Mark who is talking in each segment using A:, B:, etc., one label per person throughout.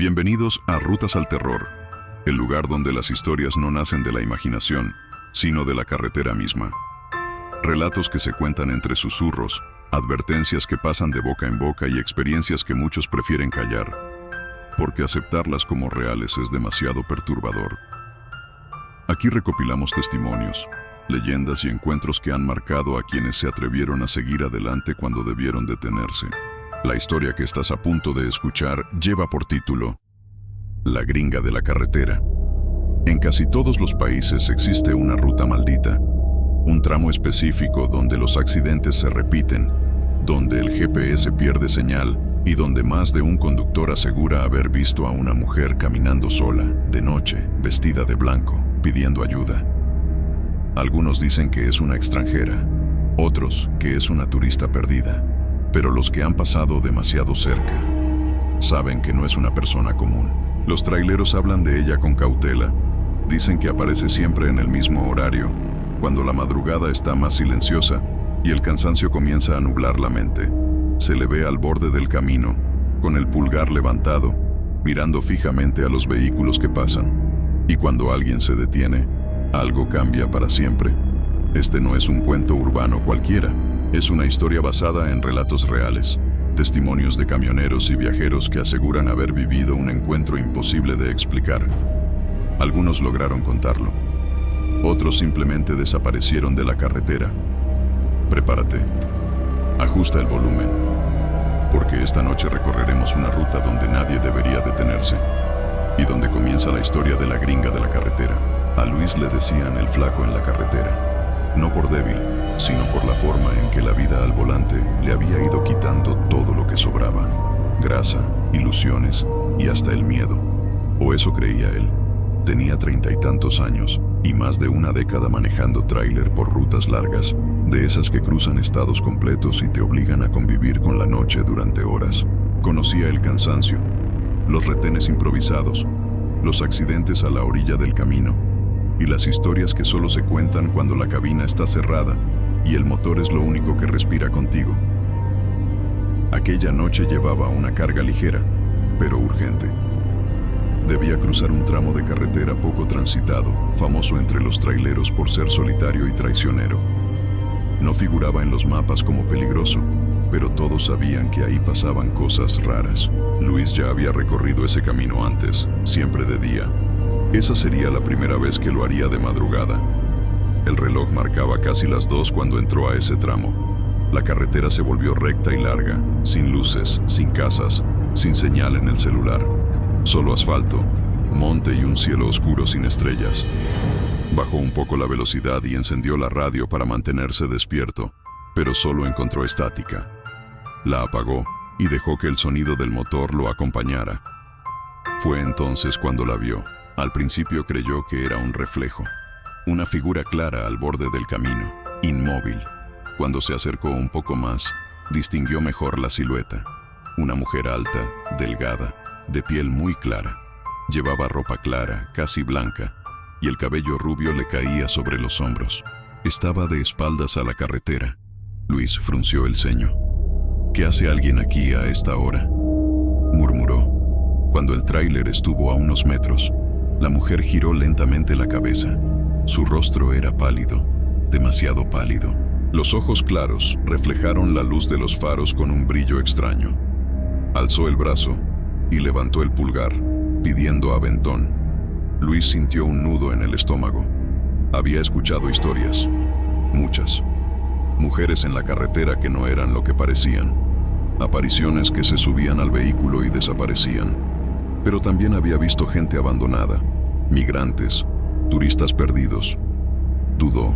A: Bienvenidos a Rutas al Terror, el lugar donde las historias no nacen de la imaginación, sino de la carretera misma. Relatos que se cuentan entre susurros, advertencias que pasan de boca en boca y experiencias que muchos prefieren callar, porque aceptarlas como reales es demasiado perturbador. Aquí recopilamos testimonios, leyendas y encuentros que han marcado a quienes se atrevieron a seguir adelante cuando debieron detenerse. La historia que estás a punto de escuchar lleva por título La Gringa de la Carretera. En casi todos los países existe una ruta maldita, un tramo específico donde los accidentes se repiten, donde el GPS pierde señal y donde más de un conductor asegura haber visto a una mujer caminando sola, de noche, vestida de blanco, pidiendo ayuda. Algunos dicen que es una extranjera, otros que es una turista perdida, pero los que han pasado demasiado cerca saben que no es una persona común. Los traileros hablan de ella con cautela. Dicen que aparece siempre en el mismo horario, cuando la madrugada está más silenciosa y el cansancio comienza a nublar la mente. Se le ve al borde del camino, con el pulgar levantado, mirando fijamente a los vehículos que pasan. Y cuando alguien se detiene, algo cambia para siempre. Este no es un cuento urbano cualquiera. Es una historia basada en relatos reales, testimonios de camioneros y viajeros que aseguran haber vivido un encuentro imposible de explicar. Algunos lograron contarlo, otros simplemente desaparecieron de la carretera. Prepárate, ajusta el volumen, porque esta noche recorreremos una ruta donde nadie debería detenerse y donde comienza la historia de la gringa de la carretera. A Luis le decían el flaco en la carretera. No por débil, sino por la forma en que la vida al volante le había ido quitando todo lo que sobraba: grasa, ilusiones y hasta el miedo. O eso creía él. Tenía 30 y tantos años y más de una década manejando tráiler por rutas largas, de esas que cruzan estados completos y te obligan a convivir con la noche durante horas. Conocía el cansancio, los retenes improvisados, los accidentes a la orilla del camino, y las historias que solo se cuentan cuando la cabina está cerrada y el motor es lo único que respira contigo. Aquella noche llevaba una carga ligera, pero urgente. Debía cruzar un tramo de carretera poco transitado, famoso entre los traileros por ser solitario y traicionero. No figuraba en los mapas como peligroso, pero todos sabían que ahí pasaban cosas raras. Luis ya había recorrido ese camino antes, siempre de día. Esa sería la primera vez que lo haría de madrugada. El reloj marcaba casi las 2 cuando entró a ese tramo. La carretera se volvió recta y larga, sin luces, sin casas, sin señal en el celular. Solo asfalto, monte y un cielo oscuro sin estrellas. Bajó un poco la velocidad y encendió la radio para mantenerse despierto, pero solo encontró estática. La apagó y dejó que el sonido del motor lo acompañara. Fue entonces cuando la vio. Al principio creyó que era un reflejo, una figura clara al borde del camino, inmóvil. Cuando se acercó un poco más, distinguió mejor la silueta. Una mujer alta, delgada, de piel muy clara. Llevaba ropa clara, casi blanca, y el cabello rubio le caía sobre los hombros. Estaba de espaldas a la carretera. Luis frunció el ceño. ¿Qué hace alguien aquí a esta hora?, murmuró. Cuando el tráiler estuvo a unos metros, la mujer giró lentamente la cabeza. Su rostro era pálido, demasiado pálido. Los ojos claros reflejaron la luz de los faros con un brillo extraño. Alzó el brazo y levantó el pulgar, pidiendo aventón. Luis sintió un nudo en el estómago. Había escuchado historias, muchas. Mujeres en la carretera que no eran lo que parecían. Apariciones que se subían al vehículo y desaparecían. Pero también había visto gente abandonada, migrantes, turistas perdidos. Dudó.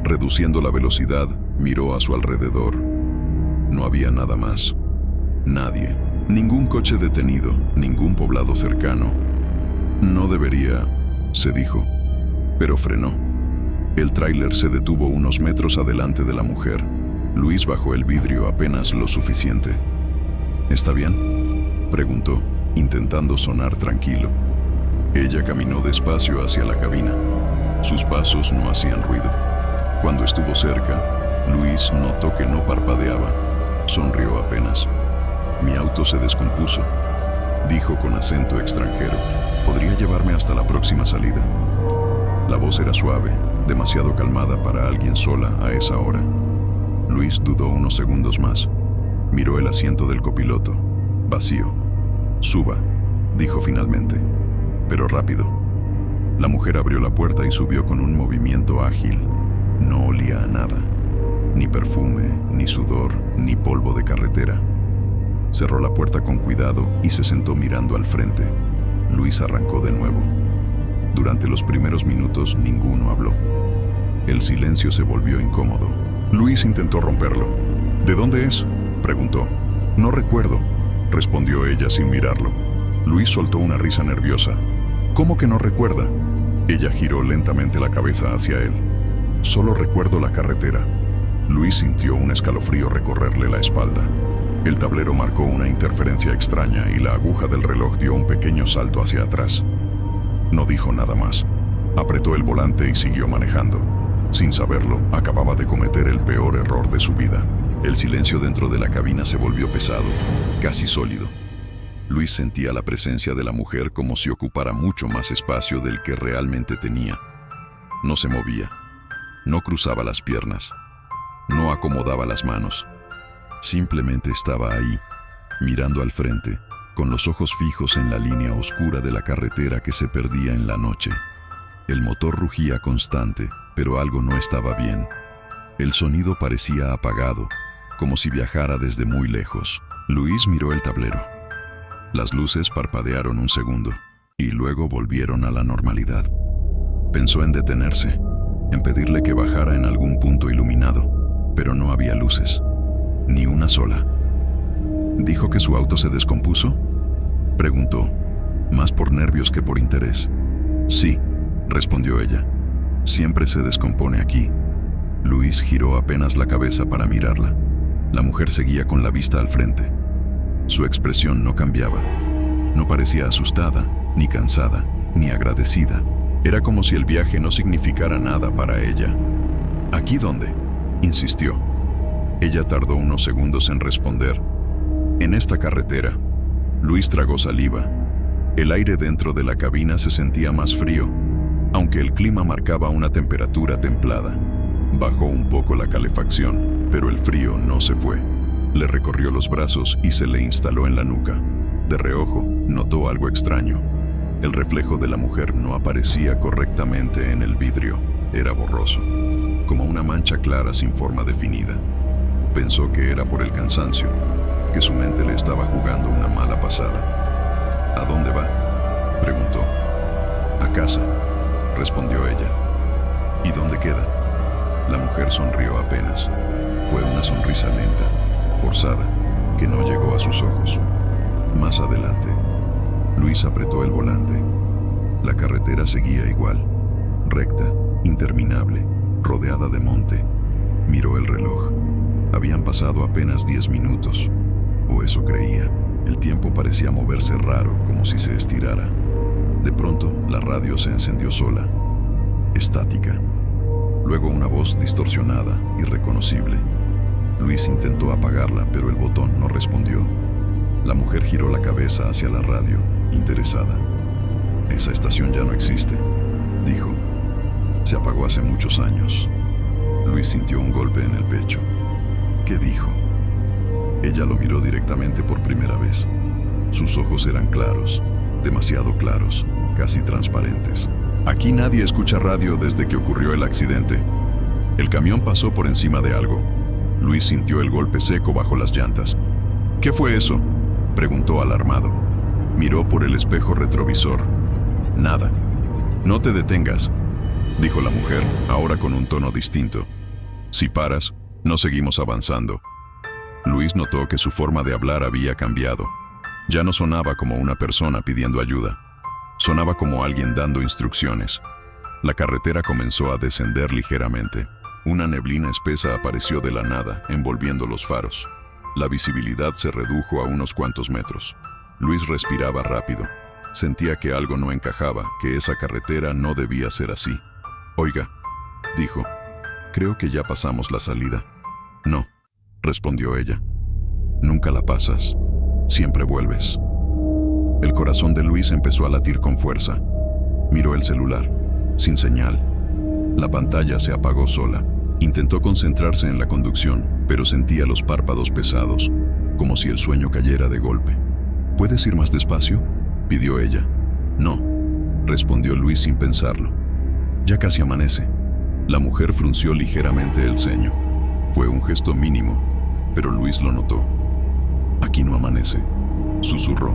A: Reduciendo la velocidad, miró a su alrededor. No había nada más. Nadie. Ningún coche detenido, ningún poblado cercano. No debería, se dijo, pero frenó. El tráiler se detuvo unos metros adelante de la mujer. Luis bajó el vidrio apenas lo suficiente. ¿Está bien?, preguntó, intentando sonar tranquilo. Ella caminó despacio hacia la cabina. Sus pasos no hacían ruido. Cuando estuvo cerca, Luis notó que no parpadeaba. Sonrió apenas. Mi auto se descompuso. dijo con acento extranjero. Podría llevarme hasta la próxima salida. La voz era suave, demasiado calmada para alguien sola a esa hora. Luis dudó unos segundos más. Miró el asiento del copiloto. Vacío. Suba, dijo finalmente. Pero rápido. La mujer abrió la puerta y subió con un movimiento ágil. No olía a nada. Ni perfume, ni sudor, ni polvo de carretera. Cerró la puerta con cuidado y se sentó mirando al frente. Luis arrancó de nuevo. Durante los primeros minutos ninguno habló. El silencio se volvió incómodo. Luis intentó romperlo. ¿De dónde es?, preguntó. No recuerdo, respondió ella sin mirarlo. Luis soltó una risa nerviosa. ¿Cómo que no recuerda? Ella giró lentamente la cabeza hacia él. Solo recuerdo la carretera. Luis sintió un escalofrío recorrerle la espalda. El tablero marcó una interferencia extraña y la aguja del reloj dio un pequeño salto hacia atrás. No dijo nada más. Apretó el volante y siguió manejando. Sin saberlo, acababa de cometer el peor error de su vida. El silencio dentro de la cabina se volvió pesado, casi sólido. Luis sentía la presencia de la mujer como si ocupara mucho más espacio del que realmente tenía. No se movía. No cruzaba las piernas. No acomodaba las manos. Simplemente estaba ahí, mirando al frente, con los ojos fijos en la línea oscura de la carretera que se perdía en la noche. El motor rugía constante, pero algo no estaba bien. El sonido parecía apagado, como si viajara desde muy lejos. Luis miró el tablero. Las luces parpadearon un segundo, y luego volvieron a la normalidad. Pensó en detenerse, en pedirle que bajara en algún punto iluminado, pero no había luces. Ni una sola. ¿Dijo que su auto se descompuso?, preguntó, más por nervios que por interés. Sí, respondió ella. Siempre se descompone aquí. Luis giró apenas la cabeza para mirarla. La mujer seguía con la vista al frente. Su expresión no cambiaba. No parecía asustada, ni cansada, ni agradecida. Era como si el viaje no significara nada para ella. ¿Aquí dónde?, insistió. Ella tardó unos segundos en responder. En esta carretera. Luis tragó saliva. El aire dentro de la cabina se sentía más frío, aunque el clima marcaba una temperatura templada. Bajó un poco la calefacción, pero el frío no se fue. Le recorrió los brazos y se le instaló en la nuca. De reojo, notó algo extraño. El reflejo de la mujer no aparecía correctamente en el vidrio. Era borroso, como una mancha clara sin forma definida. Pensó que era por el cansancio, que su mente le estaba jugando una mala pasada. ¿A dónde va?, preguntó. A casa, respondió ella. ¿Y dónde queda? La mujer sonrió apenas. Fue una sonrisa lenta, forzada, que no llegó a sus ojos. Más adelante, Luis apretó el volante. La carretera seguía igual, recta, interminable, rodeada de monte. Miró el reloj. Habían pasado apenas 10 minutos, o eso creía. El tiempo parecía moverse raro, como si se estirara. De pronto, la radio se encendió sola, estática. Luego una voz distorsionada, irreconocible. Luis intentó apagarla, pero el botón no respondió. La mujer giró la cabeza hacia la radio, interesada. Esa estación ya no existe, dijo. Se apagó hace muchos años. Luis sintió un golpe en el pecho. ¿Qué dijo? Ella lo miró directamente por primera vez. Sus ojos eran claros, demasiado claros, casi transparentes. Aquí nadie escucha radio desde que ocurrió el accidente. El camión pasó por encima de algo. Luis sintió el golpe seco bajo las llantas. ¿Qué fue eso?, preguntó alarmado. Miró por el espejo retrovisor. Nada. No te detengas, dijo la mujer, ahora con un tono distinto. Si paras, no seguimos avanzando. Luis notó que su forma de hablar había cambiado. Ya no sonaba como una persona pidiendo ayuda. Sonaba como alguien dando instrucciones. La carretera comenzó a descender ligeramente. Una neblina espesa apareció de la nada, envolviendo los faros. La visibilidad se redujo a unos cuantos metros. Luis respiraba rápido. Sentía que algo no encajaba, que esa carretera no debía ser así. Oiga, dijo, creo que ya pasamos la salida. No, respondió ella. Nunca la pasas. Siempre vuelves. El corazón de Luis empezó a latir con fuerza. Miró el celular, sin señal. La pantalla se apagó sola. Intentó concentrarse en la conducción, pero sentía los párpados pesados, como si el sueño cayera de golpe. ¿Puedes ir más despacio?, pidió ella. No, respondió Luis sin pensarlo. Ya casi amanece. La mujer frunció ligeramente el ceño. Fue un gesto mínimo, pero Luis lo notó. Aquí no amanece, susurró.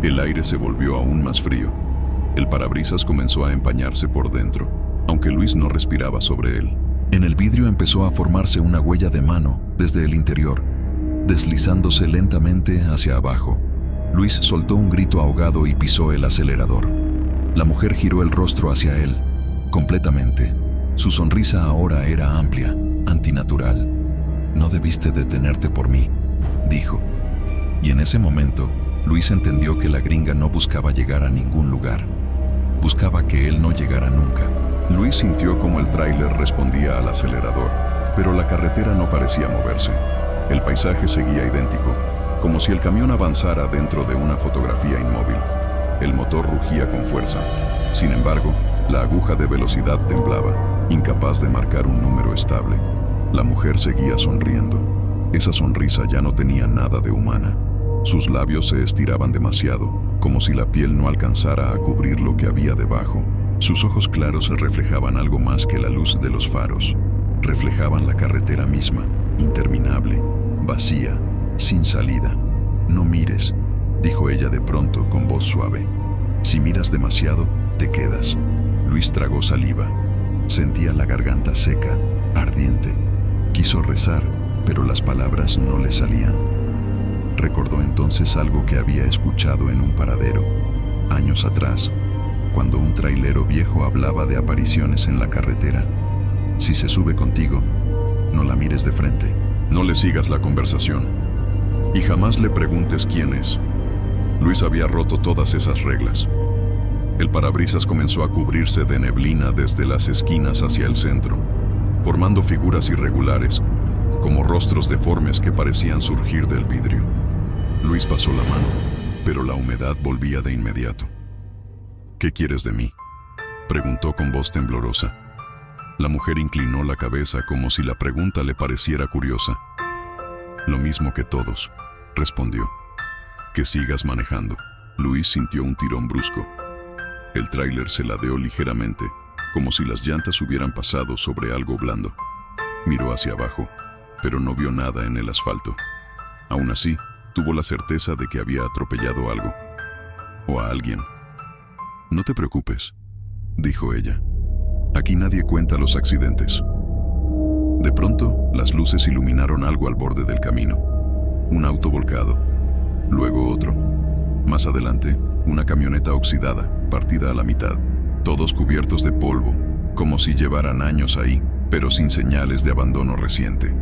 A: El aire se volvió aún más frío. El parabrisas comenzó a empañarse por dentro, aunque Luis no respiraba sobre él. En el vidrio empezó a formarse una huella de mano desde el interior, deslizándose lentamente hacia abajo. Luis soltó un grito ahogado y pisó el acelerador. La mujer giró el rostro hacia él, completamente. Su sonrisa ahora era amplia, antinatural. No debiste detenerte por mí, dijo. Y en ese momento, Luis entendió que la gringa no buscaba llegar a ningún lugar. Buscaba que él no llegara nunca. Luis sintió como el tráiler respondía al acelerador, pero la carretera no parecía moverse. El paisaje seguía idéntico, como si el camión avanzara dentro de una fotografía inmóvil. El motor rugía con fuerza. Sin embargo, la aguja de velocidad temblaba, incapaz de marcar un número estable. La mujer seguía sonriendo. Esa sonrisa ya no tenía nada de humana. Sus labios se estiraban demasiado, como si la piel no alcanzara a cubrir lo que había debajo. Sus ojos claros reflejaban algo más que la luz de los faros. Reflejaban la carretera misma, interminable, vacía, sin salida. No mires, dijo ella de pronto con voz suave. Si miras demasiado, te quedas. Luis tragó saliva. Sentía la garganta seca, ardiente. Quiso rezar, pero las palabras no le salían. Recordó entonces algo que había escuchado en un paradero, años atrás, cuando un trailero viejo hablaba de apariciones en la carretera. Si se sube contigo, no la mires de frente. No le sigas la conversación. Y jamás le preguntes quién es. Luis había roto todas esas reglas. El parabrisas comenzó a cubrirse de neblina desde las esquinas hacia el centro, formando figuras irregulares, como rostros deformes que parecían surgir del vidrio. Luis pasó la mano, pero la humedad volvía de inmediato. ¿Qué quieres de mí?, preguntó con voz temblorosa. La mujer inclinó la cabeza como si la pregunta le pareciera curiosa. Lo mismo que todos, respondió. Que sigas manejando. Luis sintió un tirón brusco. El tráiler se ladeó ligeramente, como si las llantas hubieran pasado sobre algo blando. Miró hacia abajo, pero no vio nada en el asfalto. Aún así, tuvo la certeza de que había atropellado algo, o a alguien. No te preocupes, dijo ella. Aquí nadie cuenta los accidentes. De pronto, las luces iluminaron algo al borde del camino. Un auto volcado, luego otro. Más adelante, una camioneta oxidada, partida a la mitad. Todos cubiertos de polvo, como si llevaran años ahí, pero sin señales de abandono reciente.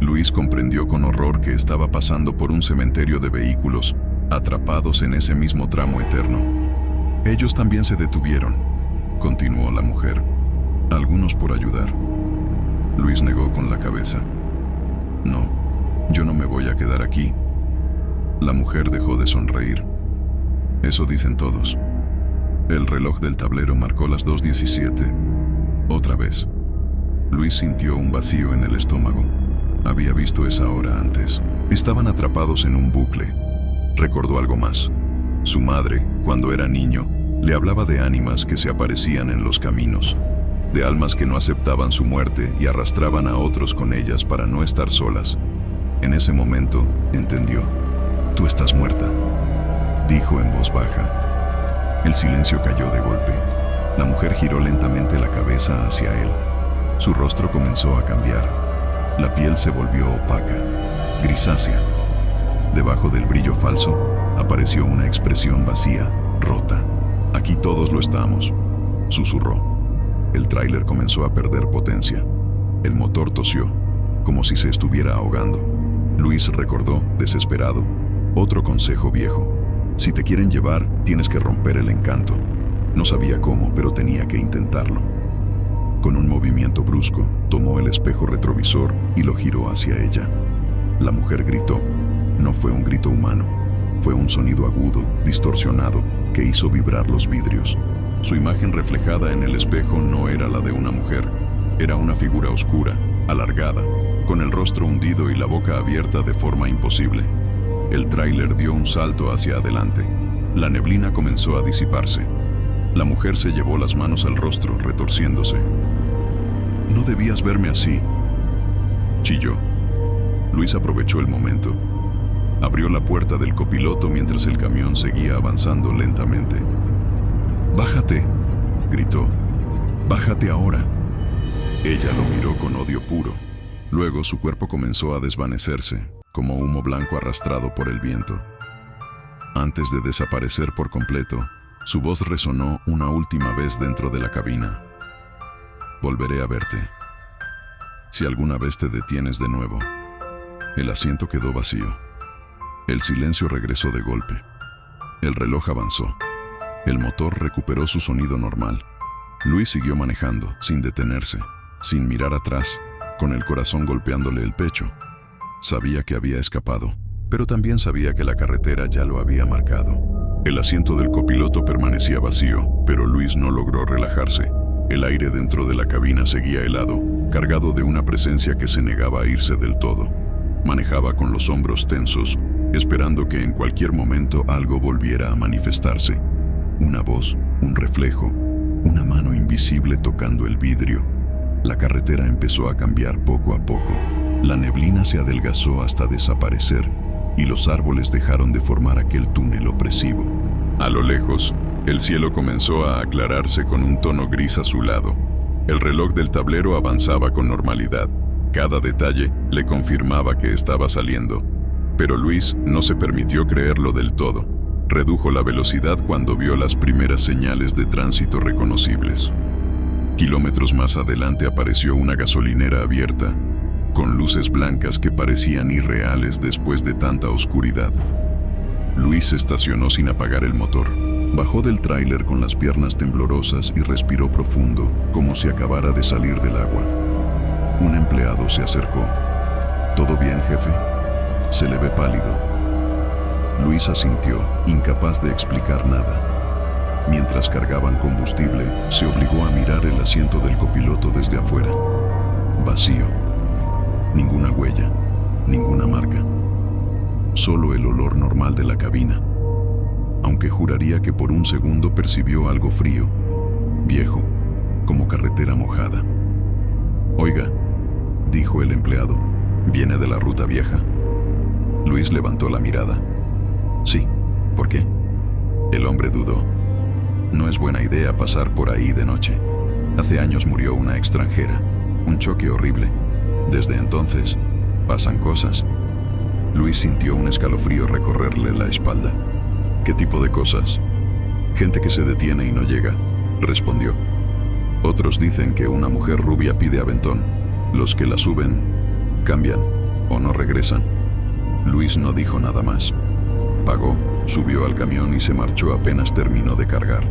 A: Luis comprendió con horror que estaba pasando por un cementerio de vehículos, atrapados en ese mismo tramo eterno. Ellos también se detuvieron, continuó la mujer. Algunos por ayudar. Luis negó con la cabeza. No, yo no me voy a quedar aquí. La mujer dejó de sonreír. Eso dicen todos. El reloj del tablero marcó las 2:17. Otra vez. Luis sintió un vacío en el estómago. Había visto esa hora antes. Estaban atrapados en un bucle. Recordó algo más. Su madre, cuando era niño, le hablaba de ánimas que se aparecían en los caminos, de almas que no aceptaban su muerte y arrastraban a otros con ellas para no estar solas. En ese momento, entendió. Tú estás muerta, dijo en voz baja. El silencio cayó de golpe. La mujer giró lentamente la cabeza hacia él. Su rostro comenzó a cambiar. La piel se volvió opaca, grisácea. Debajo del brillo falso, apareció una expresión vacía, rota. Aquí todos lo estamos, susurró. El tráiler comenzó a perder potencia. El motor tosió, como si se estuviera ahogando. Luis recordó, desesperado, otro consejo viejo. Si te quieren llevar, tienes que romper el encanto. No sabía cómo, pero tenía que intentarlo. Con un movimiento brusco, tomó el espejo retrovisor y lo giró hacia ella. La mujer gritó. No fue un grito humano. Fue un sonido agudo, distorsionado, que hizo vibrar los vidrios. Su imagen reflejada en el espejo no era la de una mujer. Era una figura oscura, alargada, con el rostro hundido y la boca abierta de forma imposible. El tráiler dio un salto hacia adelante. La neblina comenzó a disiparse. La mujer se llevó las manos al rostro, retorciéndose. «No debías verme así», chilló. Luis aprovechó el momento. Abrió la puerta del copiloto mientras el camión seguía avanzando lentamente. «¡Bájate!», gritó. «¡Bájate ahora!». Ella lo miró con odio puro. Luego su cuerpo comenzó a desvanecerse, como humo blanco arrastrado por el viento. Antes de desaparecer por completo, su voz resonó una última vez dentro de la cabina. «Volveré a verte. Si alguna vez te detienes de nuevo». El asiento quedó vacío. El silencio regresó de golpe. El reloj avanzó. El motor recuperó su sonido normal. Luis siguió manejando, sin detenerse, sin mirar atrás, con el corazón golpeándole el pecho. Sabía que había escapado, pero también sabía que la carretera ya lo había marcado. El asiento del copiloto permanecía vacío, pero Luis no logró relajarse. El aire dentro de la cabina seguía helado, cargado de una presencia que se negaba a irse del todo. Manejaba con los hombros tensos, esperando que en cualquier momento algo volviera a manifestarse. Una voz, un reflejo, una mano invisible tocando el vidrio. La carretera empezó a cambiar poco a poco. La neblina se adelgazó hasta desaparecer y los árboles dejaron de formar aquel túnel opresivo. A lo lejos, el cielo comenzó a aclararse con un tono gris azulado. El reloj del tablero avanzaba con normalidad. Cada detalle le confirmaba que estaba saliendo. Pero Luis no se permitió creerlo del todo. Redujo la velocidad cuando vio las primeras señales de tránsito reconocibles. Kilómetros más adelante apareció una gasolinera abierta, con luces blancas que parecían irreales después de tanta oscuridad. Luis se estacionó sin apagar el motor. Bajó del tráiler con las piernas temblorosas y respiró profundo, como si acabara de salir del agua. Un empleado se acercó. «¿Todo bien, jefe?». «Se le ve pálido». Luis asintió, incapaz de explicar nada. Mientras cargaban combustible, se obligó a mirar el asiento del copiloto desde afuera. Vacío. Ninguna huella, ninguna marca. Solo el olor normal de la cabina. Aunque juraría que por un segundo percibió algo frío, viejo, como carretera mojada. «Oiga», dijo el empleado, «¿viene de la ruta vieja?». Luis levantó la mirada. «Sí, ¿por qué?». El hombre dudó. «No es buena idea pasar por ahí de noche. Hace años murió una extranjera, un choque horrible. Desde entonces, pasan cosas». Luis sintió un escalofrío recorrerle la espalda. «¿Qué tipo de cosas?». «Gente que se detiene y no llega», respondió. «Otros dicen que una mujer rubia pide aventón. Los que la suben, cambian o no regresan». Luis no dijo nada más. Pagó, subió al camión y se marchó apenas terminó de cargar.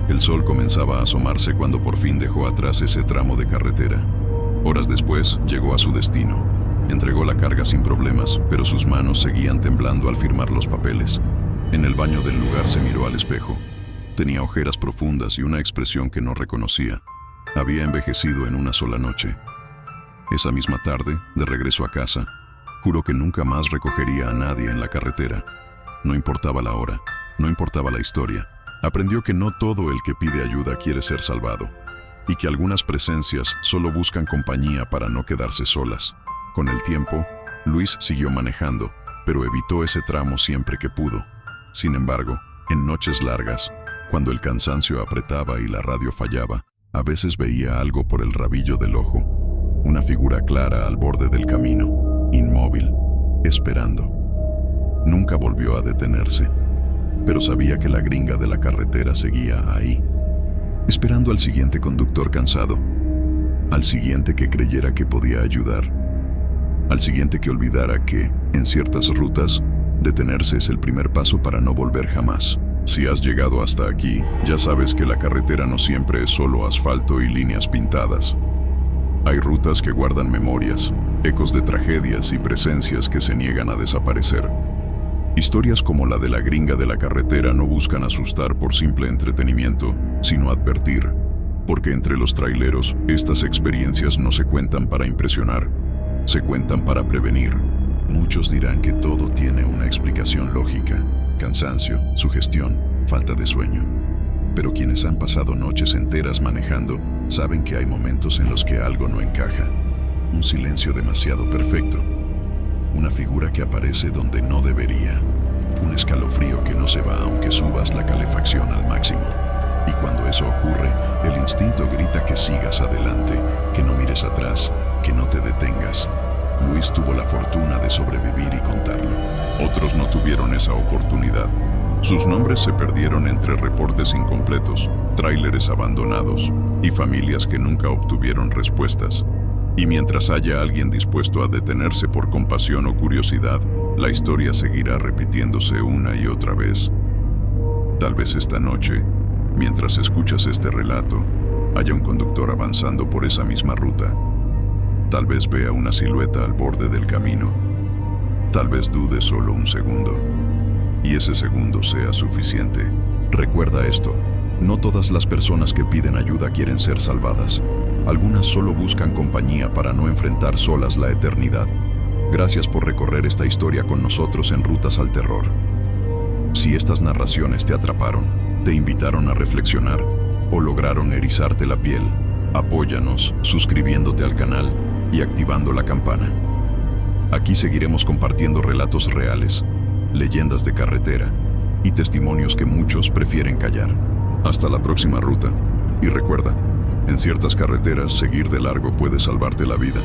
A: El sol comenzaba a asomarse cuando por fin dejó atrás ese tramo de carretera. Horas después, llegó a su destino. Entregó la carga sin problemas, pero sus manos seguían temblando al firmar los papeles. En el baño del lugar se miró al espejo. Tenía ojeras profundas y una expresión que no reconocía. Había envejecido en una sola noche. Esa misma tarde, de regreso a casa, juró que nunca más recogería a nadie en la carretera. No importaba la hora, no importaba la historia. Aprendió que no todo el que pide ayuda quiere ser salvado, y que algunas presencias solo buscan compañía para no quedarse solas. Con el tiempo, Luis siguió manejando, pero evitó ese tramo siempre que pudo. Sin embargo, en noches largas, cuando el cansancio apretaba y la radio fallaba, a veces veía algo por el rabillo del ojo. Una figura clara al borde del camino, inmóvil, esperando. Nunca volvió a detenerse, pero sabía que la gringa de la carretera seguía ahí, esperando al siguiente conductor cansado, al siguiente que creyera que podía ayudar, al siguiente que olvidara que, en ciertas rutas, detenerse es el primer paso para no volver jamás. Si has llegado hasta aquí, ya sabes que la carretera no siempre es solo asfalto y líneas pintadas. Hay rutas que guardan memorias, ecos de tragedias y presencias que se niegan a desaparecer. Historias como la de la gringa de la carretera no buscan asustar por simple entretenimiento, sino advertir, porque entre los traileros estas experiencias no se cuentan para impresionar, se cuentan para prevenir. Muchos dirán que todo tiene una explicación lógica: cansancio, sugestión, falta de sueño. Pero quienes han pasado noches enteras manejando saben que hay momentos en los que algo no encaja. Un silencio demasiado perfecto, una figura que aparece donde no debería, un escalofrío que no se va aunque subas la calefacción al máximo. Y cuando eso ocurre, el instinto grita que sigas adelante, que no mires atrás, que no te detengas. Luis tuvo la fortuna de sobrevivir y contarlo. Otros no tuvieron esa oportunidad. Sus nombres se perdieron entre reportes incompletos, tráileres abandonados y familias que nunca obtuvieron respuestas. Y mientras haya alguien dispuesto a detenerse por compasión o curiosidad, la historia seguirá repitiéndose una y otra vez. Tal vez esta noche, mientras escuchas este relato, haya un conductor avanzando por esa misma ruta. Tal vez vea una silueta al borde del camino. Tal vez dude solo un segundo. Y ese segundo sea suficiente. Recuerda esto: no todas las personas que piden ayuda quieren ser salvadas. Algunas solo buscan compañía para no enfrentar solas la eternidad. Gracias por recorrer esta historia con nosotros en Rutas al Terror. Si estas narraciones te atraparon, te invitaron a reflexionar o lograron erizarte la piel, apóyanos suscribiéndote al canal y activando la campana. Aquí seguiremos compartiendo relatos reales, leyendas de carretera y testimonios que muchos prefieren callar. Hasta la próxima ruta. Y recuerda, en ciertas carreteras seguir de largo puede salvarte la vida.